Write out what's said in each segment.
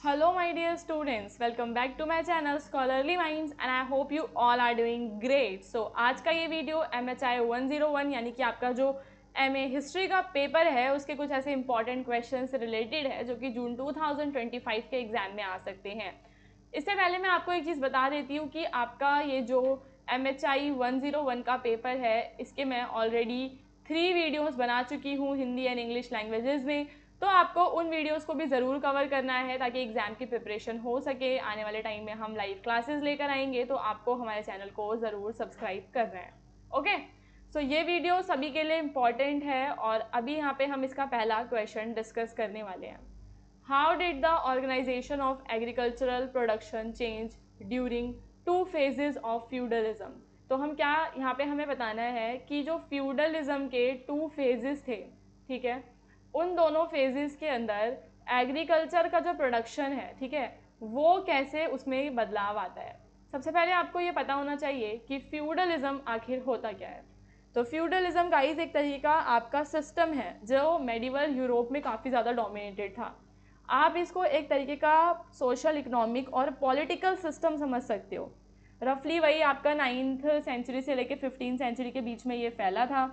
Hello my dear students, welcome back to my channel Scholarly Minds and I hope you all are doing great. So आज का ये video MHI 101 यानी कि आपका जो MA history का पेपर है उसके कुछ ऐसे इंपॉर्टेंट क्वेश्चन से रिलेटेड है जो कि जून 2025 के एग्जाम में आ सकते हैं। इससे पहले मैं आपको एक चीज़ बता देती हूँ कि आपका ये जो MHI 101 का पेपर है इसके मैं ऑलरेडी 3 वीडियोस बना चुकी हूँ हिंदी एंड इंग्लिश लैंग्वेजेस में, तो आपको उन वीडियोस को भी ज़रूर कवर करना है ताकि एग्ज़ाम की प्रिपरेशन हो सके। आने वाले टाइम में हम लाइव क्लासेस लेकर आएंगे तो आपको हमारे चैनल को ज़रूर सब्सक्राइब करना है। ओके, सो ये वीडियो सभी के लिए इम्पॉर्टेंट है और अभी यहाँ पे हम इसका पहला क्वेश्चन डिस्कस करने वाले हैं। How did the organisation of agricultural production change during 2 phases of feudalism. तो हम क्या यहाँ पे हमें बताना है कि जो फ्यूडलिज्म के 2 phases थे, ठीक है, उन दोनों फेजेस के अंदर एग्रीकल्चर का जो प्रोडक्शन है, ठीक है, वो कैसे उसमें बदलाव आता है। सबसे पहले आपको ये पता होना चाहिए कि फ्यूडलिज्म आखिर होता क्या है। तो फ्यूडलिज्म गाइस एक तरीके का आपका सिस्टम है जो मेडिवल यूरोप में काफ़ी ज़्यादा डोमिनेटेड था। आप इसको एक तरीके का सोशल, इकोनॉमिक और पॉलिटिकल सिस्टम समझ सकते हो। रफली वही आपका 9th सेंचुरी से लेकर 15th सेंचुरी के बीच में ये फैला था।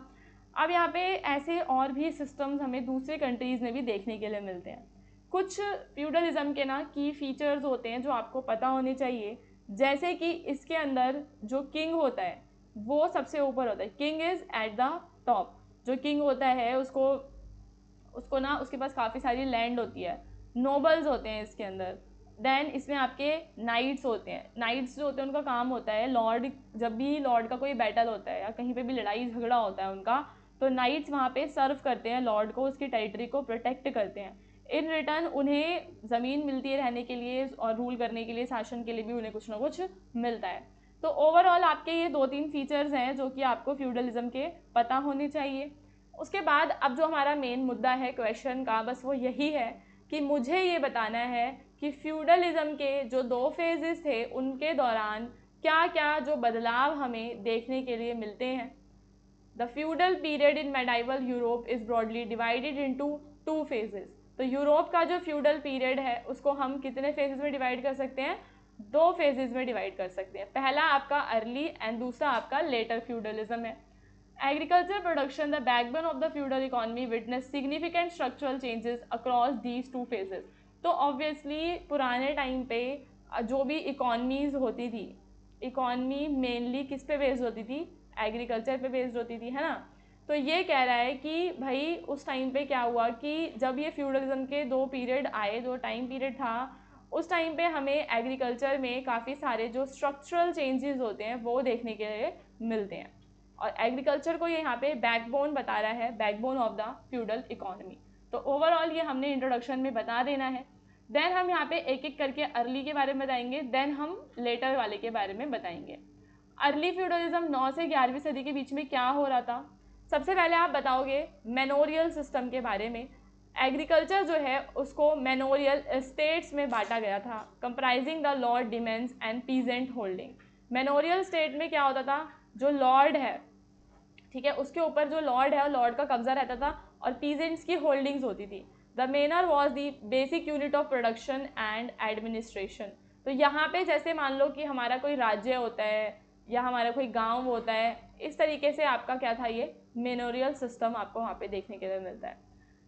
अब यहाँ पे ऐसे और भी सिस्टम्स हमें दूसरे कंट्रीज़ में भी देखने के लिए मिलते हैं। कुछ फ्यूडलिज्म के ना की फीचर्स होते हैं जो आपको पता होने चाहिए, जैसे कि इसके अंदर जो किंग होता है वो सबसे ऊपर होता है। King is at the top. जो किंग होता है उसको ना उसके पास काफ़ी सारी लैंड होती है। नोबल्स होते हैं इसके अंदर। देन इसमें आपके नाइट्स होते हैं। नाइट्स जो होते हैं उनका काम होता है लॉर्ड, जब भी लॉर्ड का कोई बैटल होता है या कहीं पे भी लड़ाई झगड़ा होता है उनका, तो नाइट्स वहाँ पे सर्व करते हैं लॉर्ड को, उसकी टेरिटरी को प्रोटेक्ट करते हैं। इन रिटर्न उन्हें ज़मीन मिलती है रहने के लिए और रूल करने के लिए, शासन के लिए भी उन्हें कुछ ना कुछ मिलता है। तो ओवरऑल आपके ये 2-3 फीचर्स हैं जो कि आपको फ्यूडलिज्म के पता होने चाहिए। उसके बाद अब जो हमारा मेन मुद्दा है क्वेश्चन का, बस वो यही है कि मुझे ये बताना है कि फ्यूडलिज्म के जो 2 फेजेस थे उनके दौरान क्या क्या जो बदलाव हमें देखने के लिए मिलते हैं। The feudal period in medieval Europe is broadly divided into 2 phases। तो यूरोप का जो फ्यूडल पीरियड है उसको हम कितने फेजेस में डिवाइड कर सकते हैं? 2 phases में डिवाइड कर सकते हैं। पहला आपका अर्ली एंड दूसरा आपका लेटर फ्यूडलिज्म है। Agriculture production, the backbone of the feudal economy, witnessed significant structural changes across these 2 phases। तो obviously पुराने टाइम पे जो भी इकॉनमीज होती थी, इकॉनमी मेनली किस पे बेस्ड होती थी? एग्रीकल्चर पे बेस्ड होती थी, है ना। तो ये कह रहा है कि भाई उस टाइम पे क्या हुआ कि जब ये फ्यूडलिज्म के 2 पीरियड आए, जो टाइम पीरियड था, उस टाइम पे हमें एग्रीकल्चर में काफ़ी सारे जो स्ट्रक्चरल चेंजेस होते हैं वो देखने के लिए मिलते हैं। और एग्रीकल्चर को ये यहाँ पे बैकबोन बता रहा है, backbone of the feudal economy. तो ओवरऑल ये हमने इंट्रोडक्शन में बता देना है। देन हम यहाँ पे एक एक करके अर्ली के बारे में बताएंगे, देन हम लेटर वाले के बारे में बताएंगे। अर्ली फ्यूडलिज्म 9 से 11वीं सदी के बीच में क्या हो रहा था? सबसे पहले आप बताओगे मैनोरियल सिस्टम के बारे में। एग्रीकल्चर जो है उसको मैनोरियल स्टेट्स में बांटा गया था, comprising the lord demesne and peasant holding. Manorial state में क्या होता था? जो लॉर्ड है, ठीक है, उसके ऊपर जो लॉर्ड है, लॉर्ड का कब्जा रहता था और पीजेंट्स की होल्डिंग्स होती थी। The manor was the basic unit of production and administration. तो यहाँ पे जैसे मान लो कि हमारा कोई राज्य होता है या हमारा कोई गांव होता है, इस तरीके से आपका क्या था, ये मेनोरियल सिस्टम आपको वहाँ पे देखने के लिए मिलता है।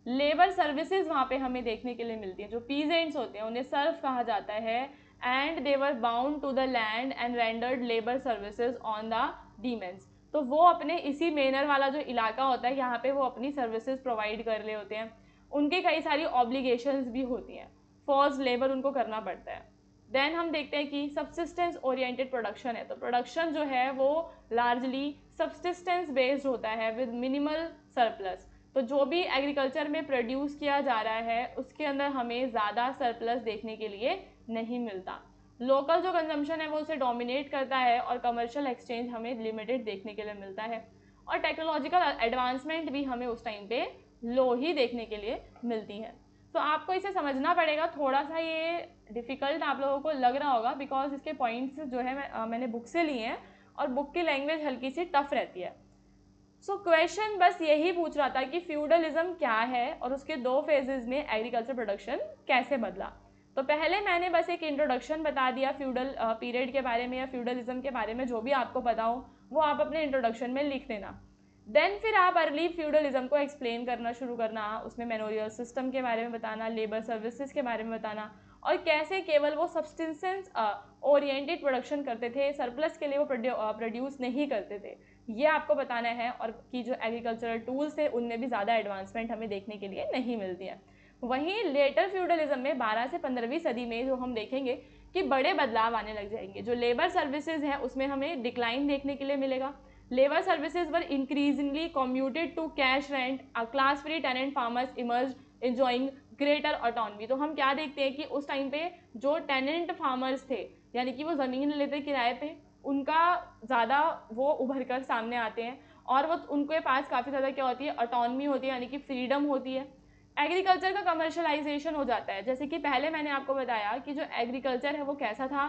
लेबर सर्विसेज वहाँ पे हमें देखने के लिए मिलती है। जो पीजेंट्स होते हैं उन्हें सर्व कहा जाता है and they were bound to the land and rendered labour services on the demesnes. तो वो अपने इसी मेनर वाला जो इलाका होता है यहाँ पे वो अपनी सर्विसेज प्रोवाइड कर रहे होते हैं। उनके कई सारी ऑब्लिगेशंस भी होती हैं, फोर्स लेबर उनको करना पड़ता है। देन हम देखते हैं कि सब्सिस्टेंस ओरिएंटेड प्रोडक्शन है। तो प्रोडक्शन जो है वो लार्जली सब्सिस्टेंस बेस्ड होता है विद मिनिमल सरप्लस। तो जो भी एग्रीकल्चर में प्रोड्यूस किया जा रहा है उसके अंदर हमें ज़्यादा सरप्लस देखने के लिए नहीं मिलता। लोकल जो कंजम्पशन है वो उसे डोमिनेट करता है और कमर्शियल एक्सचेंज हमें लिमिटेड देखने के लिए मिलता है। और टेक्नोलॉजिकल एडवांसमेंट भी हमें उस टाइम पे लो ही देखने के लिए मिलती है। तो आपको इसे समझना पड़ेगा। थोड़ा सा ये डिफ़िकल्ट आप लोगों को लग रहा होगा बिकॉज इसके पॉइंट्स जो है मैंने बुक से लिए हैं और बुक की लैंग्वेज हल्की सी टफ रहती है। सो क्वेश्चन बस यही पूछ रहा था कि फ्यूडलिज्म क्या है और उसके 2 फेजेस में एग्रीकल्चर प्रोडक्शन कैसे बदला। तो पहले मैंने बस एक इंट्रोडक्शन बता दिया फ्यूडल पीरियड के बारे में या फ्यूडलिज्म के बारे में, जो भी आपको पता हो वो आप अपने इंट्रोडक्शन में लिख देना। देन फिर आप अर्ली फ्यूडलिज्म को एक्सप्लेन करना शुरू करना, उसमें मैनोरियल सिस्टम के बारे में बताना, लेबर सर्विसेज के बारे में बताना, और कैसे केवल वो सब्सटेंसेस ओरिएंटेड प्रोडक्शन करते थे, सरप्लस के लिए वो प्रोड्यूस नहीं करते थे, ये आपको बताना है। और कि जो एग्रीकल्चरल टूल्स थे उनमें भी ज़्यादा एडवांसमेंट हमें देखने के लिए नहीं मिलती है। वहीं लेटर फ्यूडलिज्म में 12 से 15वीं सदी में जो हम देखेंगे कि बड़े बदलाव आने लग जाएंगे। जो लेबर सर्विसेज है उसमें हमें डिक्लाइन देखने के लिए मिलेगा। Labour services were increasingly commuted to cash rent, class free tenant farmers emerge enjoying greater autonomy. तो हम क्या देखते हैं कि उस टाइम पे जो टेनेंट फार्मर्स थे, यानी कि वो ज़मीन लेते किराए पे, उनका ज़्यादा वो उभर कर सामने आते हैं और वो उनके पास काफ़ी ज़्यादा क्या होती है, ऑटोनॉमी होती है, यानी कि फ्रीडम होती है। एग्रीकल्चर का कमर्शलाइजेशन हो जाता है। जैसे कि पहले मैंने आपको बताया कि जो एग्रीकल्चर है वो कैसा था,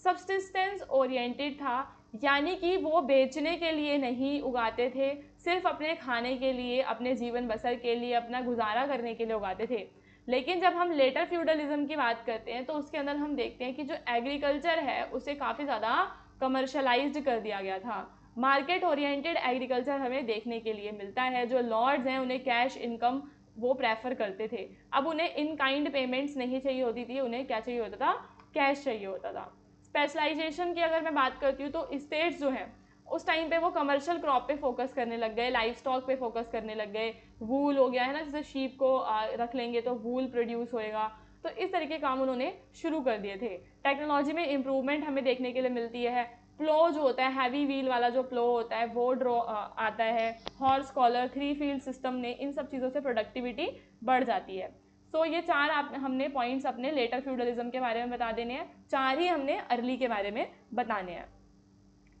सब्सिस्टेंस ओरिएंटेड था, यानी कि वो बेचने के लिए नहीं उगाते थे, सिर्फ अपने खाने के लिए, अपने जीवन बसर के लिए, अपना गुजारा करने के लिए उगाते थे। लेकिन जब हम लेटर फ्यूडलिज्म की बात करते हैं तो उसके अंदर हम देखते हैं कि जो एग्रीकल्चर है उसे काफ़ी ज़्यादा कमर्शलाइज्ड कर दिया गया था। मार्केट ओरिएंटेड एग्रीकल्चर हमें देखने के लिए मिलता है। जो लॉर्ड्स हैं उन्हें कैश इनकम वो प्रेफर करते थे। अब उन्हें इन काइंड पेमेंट्स नहीं चाहिए होती थी, उन्हें क्या चाहिए होता था, कैश चाहिए होता था। स्पेशलाइजेशन की अगर मैं बात करती हूँ तो स्टेट्स जो हैं उस टाइम पे वो कमर्शियल क्रॉप पे फोकस करने लग गए, लाइफ स्टॉक पे फोकस करने लग गए। वूल हो गया है ना, जैसे शीप को रख लेंगे तो वूल प्रोड्यूस होएगा, तो इस तरह के काम उन्होंने शुरू कर दिए थे। टेक्नोलॉजी में इंप्रूवमेंट हमें देखने के लिए मिलती है। प्लो जो होता है, हैवी व्हील वाला जो प्लो होता है वो आता है। हॉर्स कॉलर, 3 फील्ड सिस्टम ने, इन सब चीज़ों से प्रोडक्टिविटी बढ़ जाती है। सो ये 4 हमने पॉइंट्स अपने लेटर फ्यूडलिज्म के बारे में बता देने हैं, 4 ही हमने अर्ली के बारे में बताने हैं।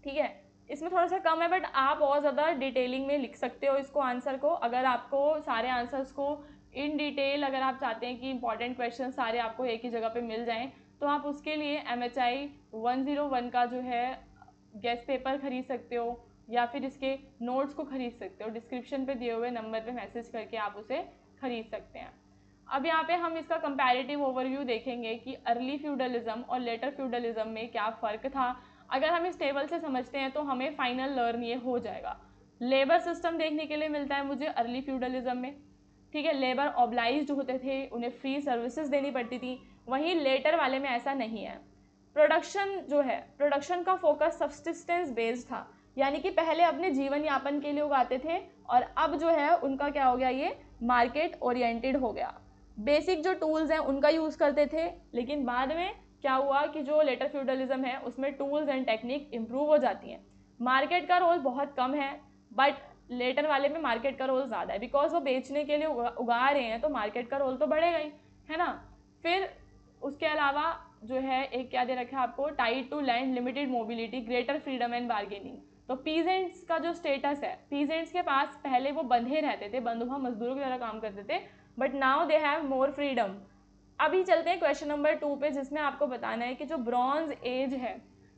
ठीक है, इसमें थोड़ा सा कम है बट आप और ज़्यादा डिटेलिंग में लिख सकते हो इसको, आंसर को। अगर आपको सारे आंसर्स को इन डिटेल, अगर आप चाहते हैं कि इंपॉर्टेंट क्वेश्चन सारे आपको एक ही जगह पे मिल जाएं, तो आप उसके लिए MHI 101 का जो है गेस्ट पेपर खरीद सकते हो या फिर इसके नोट्स को खरीद सकते हो। डिस्क्रिप्शन पे दिए हुए नंबर पे मैसेज करके आप उसे खरीद सकते हैं। अब यहाँ पे हम इसका कंपैरेटिव ओवरव्यू देखेंगे कि अर्ली फ्यूडलिज्म और लेटर फ्यूडलिज्म में क्या फ़र्क था। अगर हम इस टेबल से समझते हैं तो हमें फाइनल लर्न ये हो जाएगा। लेबर सिस्टम देखने के लिए मिलता है मुझे अर्ली फ्यूडलिज्म में। ठीक है, लेबर ऑब्लाइज्ड होते थे, उन्हें फ्री सर्विसेज देनी पड़ती थी। वहीं लेटर वाले में ऐसा नहीं है। प्रोडक्शन जो है, प्रोडक्शन का फोकस सब्सिस्टेंस बेस्ड था, यानी कि पहले अपने जीवन यापन के लिए उगाते थे और अब जो है उनका क्या हो गया, ये मार्केट ओरिएंटेड हो गया। बेसिक जो टूल्स हैं उनका यूज़ करते थे, लेकिन बाद में क्या हुआ कि जो लेटर फ्यूडलिज्म है उसमें टूल्स एंड टेक्निक इम्प्रूव हो जाती हैं। मार्केट का रोल बहुत कम है, बट लेटर वाले में मार्केट का रोल ज़्यादा है, बिकॉज वो बेचने के लिए उगा रहे हैं तो मार्केट का रोल तो बढ़ेगा ही, है ना। फिर उसके अलावा जो है एक क्या दे रखा है आपको, tied to land, limited mobility, greater freedom and bargaining. तो पीजेंट्स का जो स्टेटस है, पीजेंट्स के पास पहले वो बंधे रहते थे, बंधुआ मजदूरों की तरह काम करते थे, but now they have more freedom. अभी चलते हैं क्वेश्चन नंबर 2 पे, जिसमें आपको बताना है कि जो ब्रॉन्ज एज है,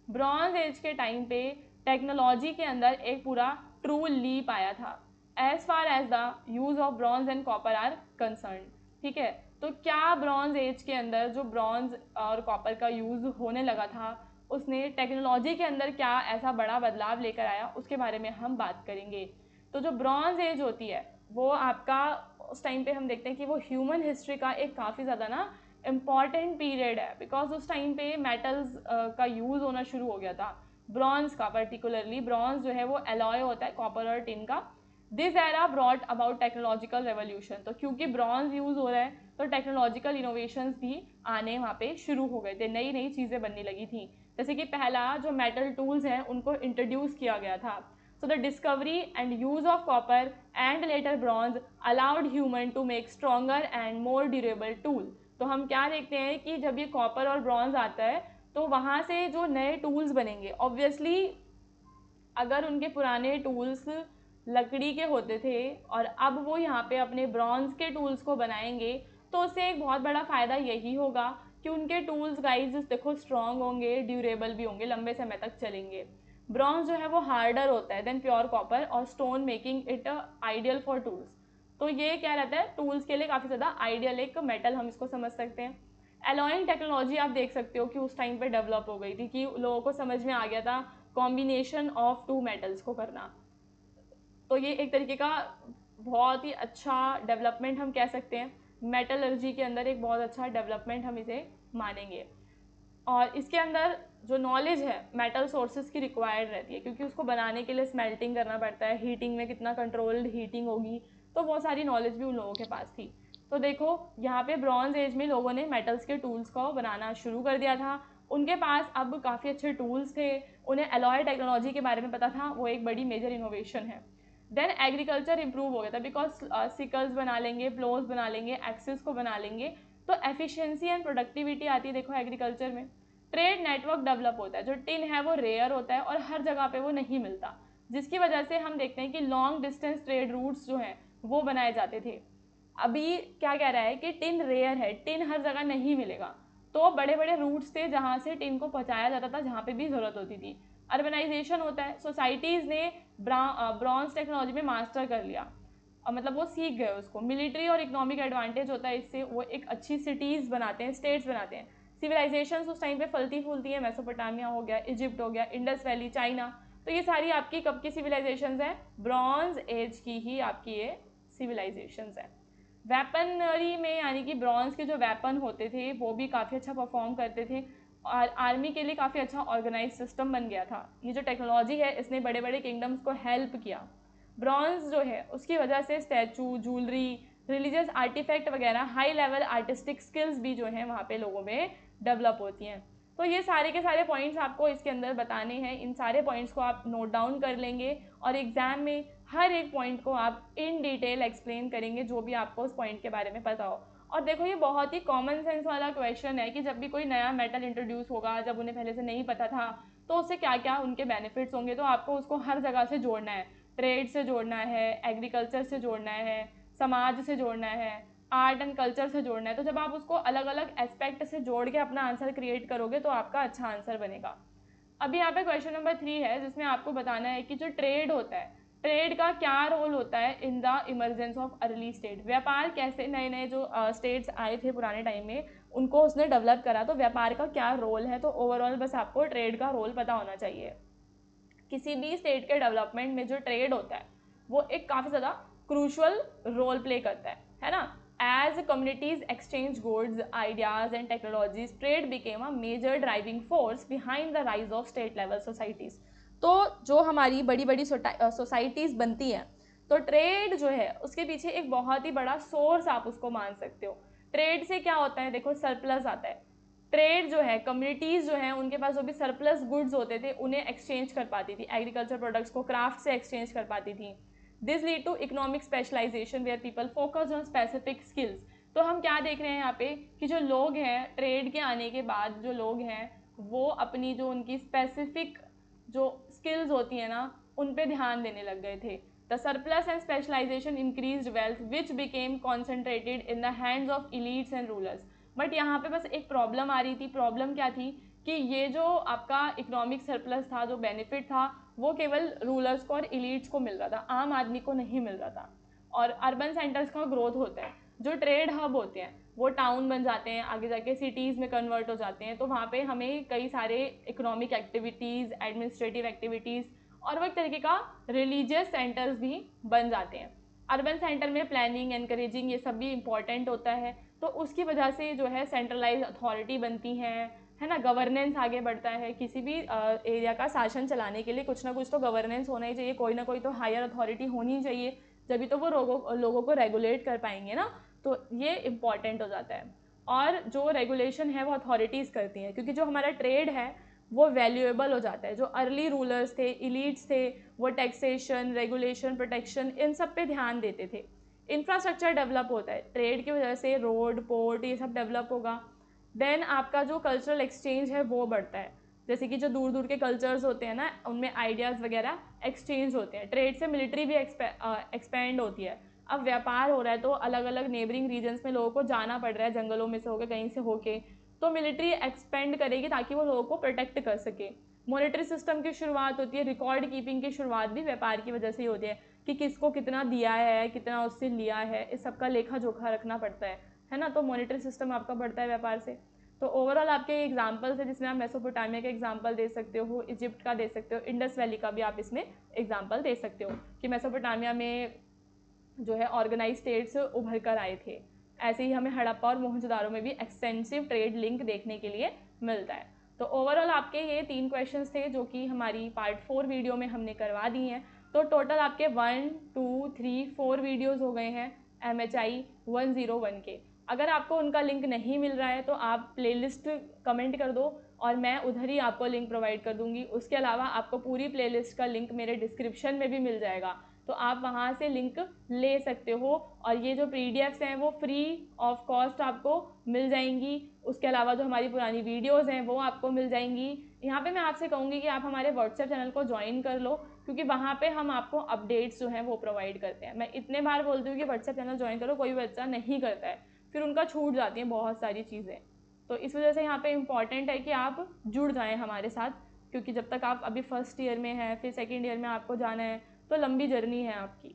ब्रॉन्ज एज के टाइम पे टेक्नोलॉजी के अंदर एक पूरा ट्रू लीप आया था as far as the use of bronze and copper are concern. ठीक है, तो क्या ब्रॉन्ज एज के अंदर जो ब्रॉन्ज और कॉपर का यूज होने लगा था उसने टेक्नोलॉजी के अंदर क्या ऐसा बड़ा बदलाव लेकर आया, उसके बारे में हम बात करेंगे। तो जो ब्रॉन्ज एज होती है वो आपका उस टाइम पे हम देखते हैं कि वो ह्यूमन हिस्ट्री का एक काफ़ी ज़्यादा ना इम्पॉर्टेंट पीरियड है, बिकॉज उस टाइम पे मेटल्स का यूज़ होना शुरू हो गया था। ब्रॉन्ज का, पर्टिकुलरली ब्रॉन्ज जो है वो एलॉय होता है कॉपर और टिन का। This era brought about technological revolution. तो क्योंकि ब्रॉन्ज यूज़ हो रहा है तो टेक्नोलॉजिकल इनोवेशंस भी आने वहाँ पे शुरू हो गए थे, नई नई चीज़ें बनने लगी थी। जैसे कि पहला जो मेटल टूल्स हैं उनको इंट्रोड्यूस किया गया था। So the discovery and use of copper and later bronze allowed human to make stronger and more durable tool। तो हम क्या देखते हैं कि जब ये कॉपर और ब्रॉन्ज आता है तो वहाँ से जो नए टूल्स बनेंगे, ऑब्वियसली अगर उनके पुराने टूल्स लकड़ी के होते थे और अब वो यहाँ पे अपने ब्रॉन्ज के टूल्स को बनाएंगे, तो उससे एक बहुत बड़ा फ़ायदा यही होगा कि उनके टूल्स गाइज देखो स्ट्रॉन्ग होंगे, ड्यूरेबल भी होंगे, लंबे समय तक चलेंगे। ब्रॉन्ज जो है वो हार्डर होता है देन प्योर कॉपर और stone, making it ideal for tools. तो ये क्या रहता है, टूल्स के लिए काफ़ी ज़्यादा आइडियल एक मेटल हम इसको समझ सकते हैं। एलॉइंग टेक्नोलॉजी आप देख सकते हो कि उस टाइम पे डेवलप हो गई थी कि लोगों को समझ में आ गया था कॉम्बिनेशन ऑफ टू मेटल्स को करना। तो ये एक तरीके का बहुत ही अच्छा डेवलपमेंट हम कह सकते हैं, मेटलर्जी के अंदर एक बहुत अच्छा डेवलपमेंट हम इसे मानेंगे। और इसके अंदर जो नॉलेज है मेटल सोर्सेज की रिक्वायर्ड रहती है, क्योंकि उसको बनाने के लिए स्मेल्टिंग करना पड़ता है, हीटिंग में कितना कंट्रोल्ड हीटिंग होगी, तो बहुत सारी नॉलेज भी उन लोगों के पास थी। तो देखो यहाँ पे ब्रॉन्ज एज में लोगों ने मेटल्स के टूल्स को बनाना शुरू कर दिया था। उनके पास अब काफ़ी अच्छे टूल्स थे, उन्हें अलॉय टेक्नोलॉजी के बारे में पता था, वो एक बड़ी मेजर इनोवेशन है। देन एग्रीकल्चर इंप्रूव हो गया था, बिकॉज सिकल्स बना लेंगे, प्लोज बना लेंगे, एक्सिस को बना लेंगे, तो एफिशिएंसी एंड प्रोडक्टिविटी आती है देखो एग्रीकल्चर में। ट्रेड नेटवर्क डेवलप होता है, जो टिन है वो रेयर होता है और हर जगह पे वो नहीं मिलता, जिसकी वजह से हम देखते हैं कि लॉन्ग डिस्टेंस ट्रेड रूट्स जो हैं वो बनाए जाते थे। अभी क्या कह रहा है कि टिन रेयर है, टिन हर जगह नहीं मिलेगा, तो बड़े बड़े रूट्स थे जहाँ से टिन को पहुँचाया जाता था जहाँ पे भी ज़रूरत होती थी। अर्बनाइजेशन होता है, सोसाइटीज़ ने ब्रॉन्ज टेक्नोलॉजी में मास्टर कर लिया, मतलब वो सीख गए उसको। मिलिट्री और इकोनॉमिक एडवांटेज होता है इससे, वो एक अच्छी सिटीज़ बनाते हैं, स्टेट्स बनाते हैं। सिविलाइजेशन उस टाइम पे फलती फूलती है, मेसोपोटामिया हो गया, इजिप्ट हो गया, इंडस वैली, चाइना, तो ये सारी आपकी कब की सिविलाइजेशंस हैं? ब्रॉन्ज एज की ही आपकी ये सिविलाइजेशंस हैं। वेपनरी में यानी कि ब्रॉन्ज के जो वेपन होते थे वो भी काफ़ी अच्छा परफॉर्म करते थे, और आर्मी के लिए काफ़ी अच्छा ऑर्गेनाइज सिस्टम बन गया था। ये जो टेक्नोलॉजी है इसने बड़े बड़े किंगडम्स को हेल्प किया। ब्रॉन्ज जो है उसकी वजह से स्टैचू, ज्वेलरी, रिलीजियस आर्टिफैक्ट वगैरह, हाई लेवल आर्टिस्टिक स्किल्स भी जो हैं वहाँ पे लोगों में डेवलप होती हैं। तो ये सारे के सारे पॉइंट्स आपको इसके अंदर बताने हैं, इन सारे पॉइंट्स को आप नोट डाउन कर लेंगे और एग्जाम में हर एक पॉइंट को आप इन डिटेल एक्सप्लेन करेंगे जो भी आपको उस पॉइंट के बारे में पता हो। और देखो ये बहुत ही कॉमन सेंस वाला क्वेश्चन है कि जब भी कोई नया मेटल इंट्रोड्यूस होगा, जब उन्हें पहले से नहीं पता था, तो उससे क्या क्या उनके बेनिफिट्स होंगे, तो आपको उसको हर जगह से जोड़ना है। ट्रेड से जोड़ना है, एग्रीकल्चर से जोड़ना है, समाज से जोड़ना है, आर्ट एंड कल्चर से जोड़ना है। तो जब आप उसको अलग अलग एस्पेक्ट से जोड़ के अपना आंसर क्रिएट करोगे तो आपका अच्छा आंसर बनेगा। अभी यहाँ पे क्वेश्चन नंबर 3 है जिसमें आपको बताना है कि जो ट्रेड होता है, ट्रेड का क्या रोल होता है in the emergence of early state. व्यापार कैसे नए नए जो स्टेट्स आए थे पुराने टाइम में उनको उसने डेवलप करा, तो व्यापार का क्या रोल है, तो ओवरऑल बस आपको ट्रेड का रोल पता होना चाहिए। किसी भी स्टेट के डेवलपमेंट में जो ट्रेड होता है वो एक काफ़ी ज़्यादा क्रूशल रोल प्ले करता है ना। As communities exchange goods, ideas and technologies, trade became a major driving force behind the rise of state level societies. तो जो हमारी बड़ी बड़ी सोसाइटीज़ बनती हैं, तो ट्रेड जो है उसके पीछे एक बहुत ही बड़ा सोर्स आप उसको मान सकते हो। ट्रेड से क्या होता है, देखो सरप्लस आता है। ट्रेड जो है, कम्युनिटीज़ जो है उनके पास जो भी सरप्लस गुड्स होते थे उन्हें एक्सचेंज कर पाती थी, एग्रीकल्चर प्रोडक्ट्स को क्राफ्ट से एक्सचेंज कर पाती थी। This lead to economic specialisation where people focus on specific skills. तो हम क्या देख रहे हैं यहाँ पे कि जो लोग हैं ट्रेड के आने के बाद, जो लोग हैं वो अपनी जो उनकी स्पेसिफिक जो स्किल्स होती हैं ना उन पे ध्यान देने लग गए थे। The surplus and specialisation increased wealth which became concentrated in the hands of elites and rulers. But यहाँ पे बस एक प्रॉब्लम आ रही थी। प्रॉब्लम क्या थी कि ये जो आपका इकोनॉमिक सरप्लस था, जो बेनिफिट था, वो केवल रूलर्स को और इलीट्स को मिल रहा था, आम आदमी को नहीं मिल रहा था। और अर्बन सेंटर्स का ग्रोथ होता है, जो ट्रेड हब होते हैं वो टाउन बन जाते हैं, आगे जाके सिटीज़ में कन्वर्ट हो जाते हैं, तो वहाँ पे हमें कई सारे इकोनॉमिक एक्टिविटीज़, एडमिनिस्ट्रेटिव एक्टिविटीज़ और वो एक तरीके का रिलीजियस सेंटर्स भी बन जाते हैं। अर्बन सेंटर में प्लानिंग, एनकरेजिंग, ये सब भी इम्पॉर्टेंट होता है। तो उसकी वजह से जो है सेंट्रलाइज अथॉरिटी बनती है ना, गवर्नेंस आगे बढ़ता है। किसी भी एरिया का शासन चलाने के लिए कुछ ना कुछ तो गवर्नेंस होना ही चाहिए, कोई ना कोई तो हायर अथॉरिटी होनी चाहिए, जब तो वो लोगों को रेगुलेट कर पाएंगे ना। तो ये इम्पॉर्टेंट हो जाता है। और जो रेगुलेशन है वो अथॉरिटीज़ करती हैं, क्योंकि जो हमारा ट्रेड है वो वैल्यूएबल हो जाता है। जो अर्ली रूलर्स थे, इलीट्स थे, वो टैक्सेशन, रेगुलेशन, प्रोटेक्शन, इन सब पे ध्यान देते थे। इंफ्रास्ट्रक्चर डेवलप होता है ट्रेड की वजह से, रोड, पोर्ट, ये सब डेवलप होगा। देन आपका जो कल्चरल एक्सचेंज है वो बढ़ता है, जैसे कि जो दूर दूर के कल्चर्स होते हैं ना उनमें आइडियाज़ वगैरह एक्सचेंज होते हैं। ट्रेड से मिलिट्री भी एक्सपेंड होती है। अब व्यापार हो रहा है तो अलग अलग नेबरिंग रीजन्स में लोगों को जाना पड़ रहा है, जंगलों में से होकर, कहीं से होके, तो मिलिट्री एक्सपेंड करेगी ताकि वो लोगों को प्रोटेक्ट कर सके। मॉनेटरी सिस्टम की शुरुआत होती है, रिकॉर्ड कीपिंग की शुरुआत भी व्यापार की वजह से ही होती है कि किसको कितना दिया है, कितना उससे लिया है, इस सब का लेखा जोखा रखना पड़ता है ना। तो मॉनेटरी सिस्टम आपका बढ़ता है व्यापार से। तो ओवरऑल आपके एग्जाम्पल्स है जिसमें आप मेसोपोटामिया का एग्जाम्पल दे सकते हो, इजिप्ट का दे सकते हो, इंडस वैली का भी आप इसमें एग्जाम्पल दे सकते हो कि मेसोपोटामिया में जो है ऑर्गेनाइज स्टेट्स उभर कर आए थे। ऐसे ही हमें हड़प्पा और मोहनजोदारो में भी एक्सटेंसिव ट्रेड लिंक देखने के लिए मिलता है। तो ओवरऑल आपके ये 3 क्वेश्चंस थे जो कि हमारी पार्ट 4 वीडियो में हमने करवा दी हैं। तो टोटल आपके 1, 2, 3, 4 वीडियोज़ हो गए हैं MHI 101 के। अगर आपको उनका लिंक नहीं मिल रहा है तो आप प्लेलिस्ट कमेंट कर दो और मैं उधर ही आपको लिंक प्रोवाइड कर दूंगी। उसके अलावा आपको पूरी प्लेलिस्ट का लिंक मेरे डिस्क्रिप्शन में भी मिल जाएगा, तो आप वहाँ से लिंक ले सकते हो। और ये जो PDFs हैं वो फ्री ऑफ कॉस्ट आपको मिल जाएंगी। उसके अलावा जो हमारी पुरानी वीडियोज़ हैं वो आपको मिल जाएंगी। यहाँ पे मैं आपसे कहूँगी कि आप हमारे व्हाट्सएप चैनल को ज्वाइन कर लो, क्योंकि वहाँ पे हम आपको अपडेट्स जो हैं वो प्रोवाइड करते हैं। मैं इतने बार बोलती हूँ कि व्हाट्सएप चैनल ज्वाइन करो, कोई बच्चा नहीं करता है, फिर उनका छूट जाती हैं बहुत सारी चीज़ें। तो इस वजह से यहाँ पे इम्पॉर्टेंट है कि आप जुड़ जाएँ हमारे साथ, क्योंकि जब तक आप अभी फर्स्ट ईयर में हैं, फिर सेकेंड ईयर में आपको जाना है, तो लंबी जर्नी है आपकी।